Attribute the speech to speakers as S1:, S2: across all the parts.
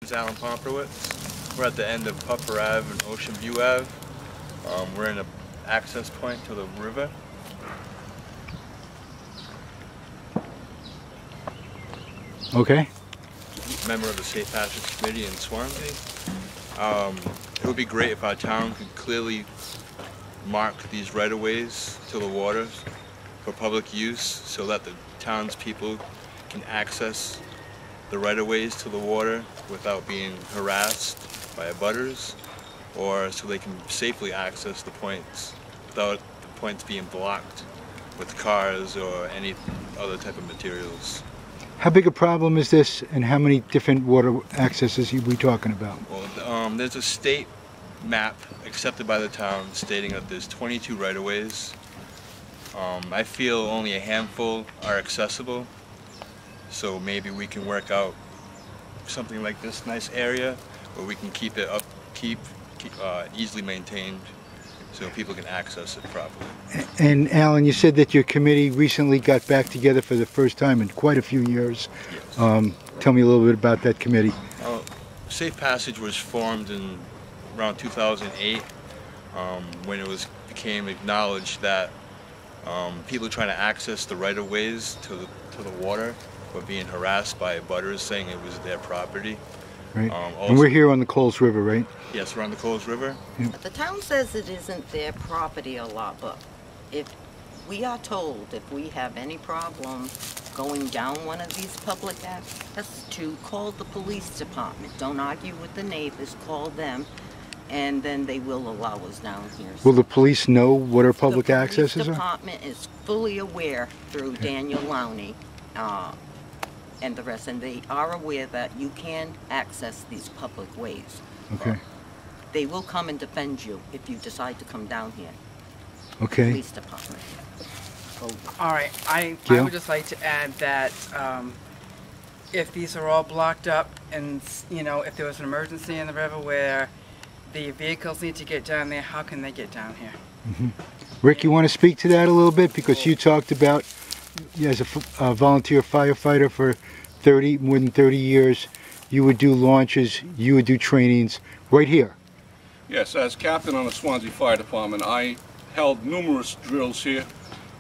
S1: It's Alan Pomperwitz. We're at the end of Upper Ave and Ocean View Ave. We're in an access point to the river.
S2: Okay.
S1: Member of the Safe Passage Committee in Swansea. It would be great if our town could clearly mark these right-of-ways to the waters for public use so that the townspeople can access the right-of-ways to the water without being harassed by abutters, or so they can safely access the points without the points being blocked with cars or any other type of materials.
S2: How big a problem is this, and how many different water accesses are we talking about?
S1: Well, there's a state map accepted by the town stating that there's 22 right-of-ways. I feel only a handful are accessible, so maybe we can work out something like this nice area where we can keep it up, easily maintained, so people can access it properly.
S2: And Alan, you said that your committee recently got back together for the first time in quite a few years.
S1: Yes.
S2: Tell me a little bit about that committee.
S1: Safe Passage was formed in around 2008 when it became acknowledged that people trying to access the right-of-ways to the water were being harassed by abutters saying it was their property.
S2: Right. And we're here on the Coles River, right?
S1: Yes, we're on the Coles River.
S2: Yeah.
S3: The town says it isn't their property a lot, but if we are told if we have any problem going down one of these public access, to call the police department. Don't argue with the neighbors, call them, and then they will allow us down here.
S2: Will the police know what our public accesses are?
S3: The police department is fully aware through Daniel Lowney and the rest, and they are aware that you can access these public ways.
S2: Okay.
S3: They will come and defend you if you decide to come down here.
S2: Okay.
S3: Police department.
S4: All right, I would just like to add that if these are all blocked up and, you know, if there was an emergency in the river where the vehicles need to get down there, how can they get down here?
S2: Mm-hmm. Rick, you want to speak to that a little bit? Because you talked about, as a volunteer firefighter for more than 30 years, you would do launches, you would do trainings right here.
S5: Yes, as captain on the Swansea Fire Department, I held numerous drills here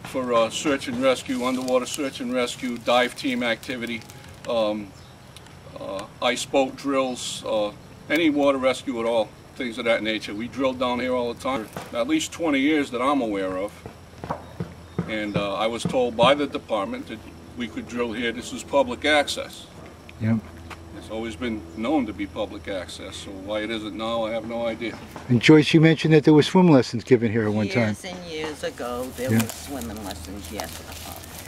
S5: for search and rescue, underwater search and rescue, dive team activity, ice boat drills, any water rescue at all, things of that nature. We drilled down here all the time, at least 20 years that I'm aware of. And I was told by the department that we could drill here. This is public access.
S2: Yep.
S5: It's always been known to be public access, so why it isn't now, I have no idea.
S2: And Joyce, you mentioned that there were swim lessons given here at one time.
S3: Years and years ago, there were swimming lessons, yes,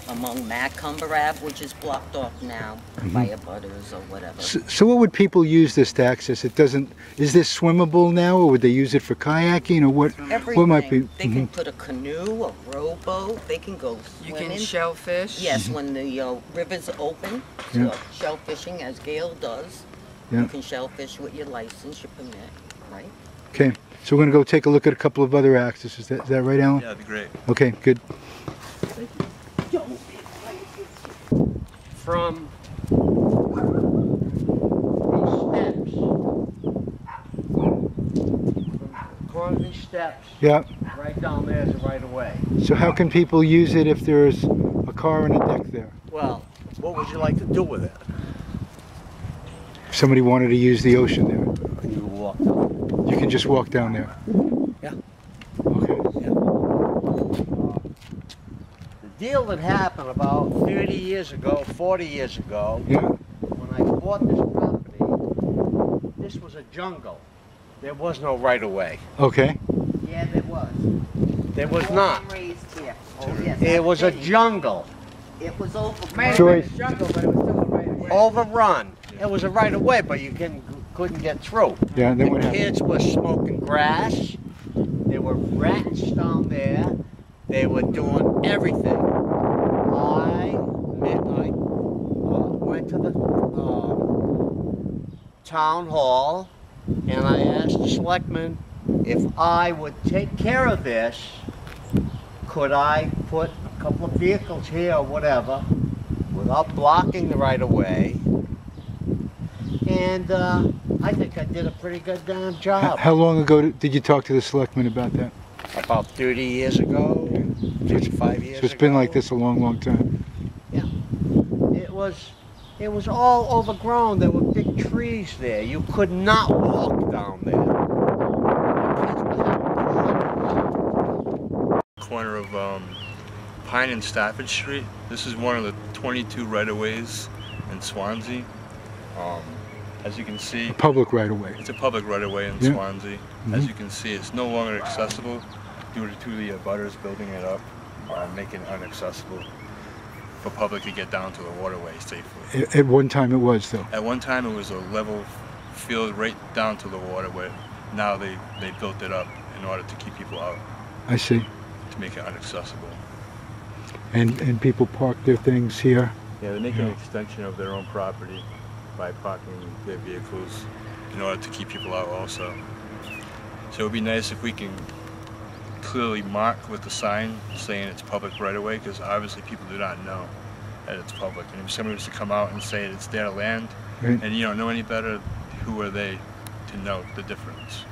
S3: among Macumber Ave, which is blocked off now by abutters or whatever.
S2: So what would people use this to access? It doesn't. Is this swimmable now, or would they use it for kayaking, or what?
S3: Everything.
S2: What might be?
S3: They can put a canoe, a rowboat. They can go swimming.
S4: You can shellfish.
S3: Yes, when the river's open, so shellfishing, as Gail does. You can shellfish with your license, your permit, right?
S2: Okay. So we're going to go take a look at a couple of other accesses. Is that right, Alan?
S1: Yeah, that'd be great.
S2: Okay. Good.
S6: From these steps,
S2: Yeah.
S6: right down there is a right of way.
S2: So how can people use it if there's a car and a deck there?
S6: Well, what would you like to do with it?
S2: If somebody wanted to use the ocean there,
S6: You walk down.
S2: you can just walk down there.
S6: Yeah.
S2: Okay.
S6: The deal that happened about 30 years ago, 40 years ago,
S2: Yeah.
S6: when I bought this property, this was a jungle. There was no right of way.
S2: Okay.
S3: Yeah, there was.
S6: There was not.
S3: Raised here. Oh, yes.
S6: It was a jungle.
S3: It was over.
S2: Joyce.
S4: Jungle, but it was still a right of way.
S6: Overrun. It was a right of way, but you couldn't get through.
S2: Yeah. Then what
S6: The
S2: happened?
S6: kids were smoking grass. There were rats down there. They were doing everything. I went to the town hall and I asked the selectmen if I would take care of this. Could I put a couple of vehicles here or whatever without blocking the right of way? and I think I did a pretty good damn job.
S2: How long ago did you talk to the selectmen about that?
S6: About 30 years ago, 35 years ago.
S2: So it's been like this a long, long time.
S6: Yeah. It was all overgrown. There were big trees there. You could not walk down there.
S1: Corner of Pine and Stafford Street. This is one of the 22 right-of-ways in Swansea. As you can see,
S2: Public right away.
S1: it's a public right-of-way in
S2: Yeah.
S1: Swansea. As you can see, it's no longer accessible due to the abutters building it up, making it inaccessible for public to get down to the waterway safely.
S2: At one time it was, though.
S1: At one time, it was a level field right down to the waterway. Now they built it up in order to keep people out,
S2: I see.
S1: to make it inaccessible.
S2: And people park their things here.
S1: Yeah, they make an
S2: Yeah.
S1: extension of their own property by parking their vehicles in order to keep people out also. So it would be nice if we can clearly mark with the sign saying it's public right away, because obviously people do not know that it's public. And if somebody was to come out and say it's their land,
S2: Right.
S1: and you don't know any better, who are they to know the difference?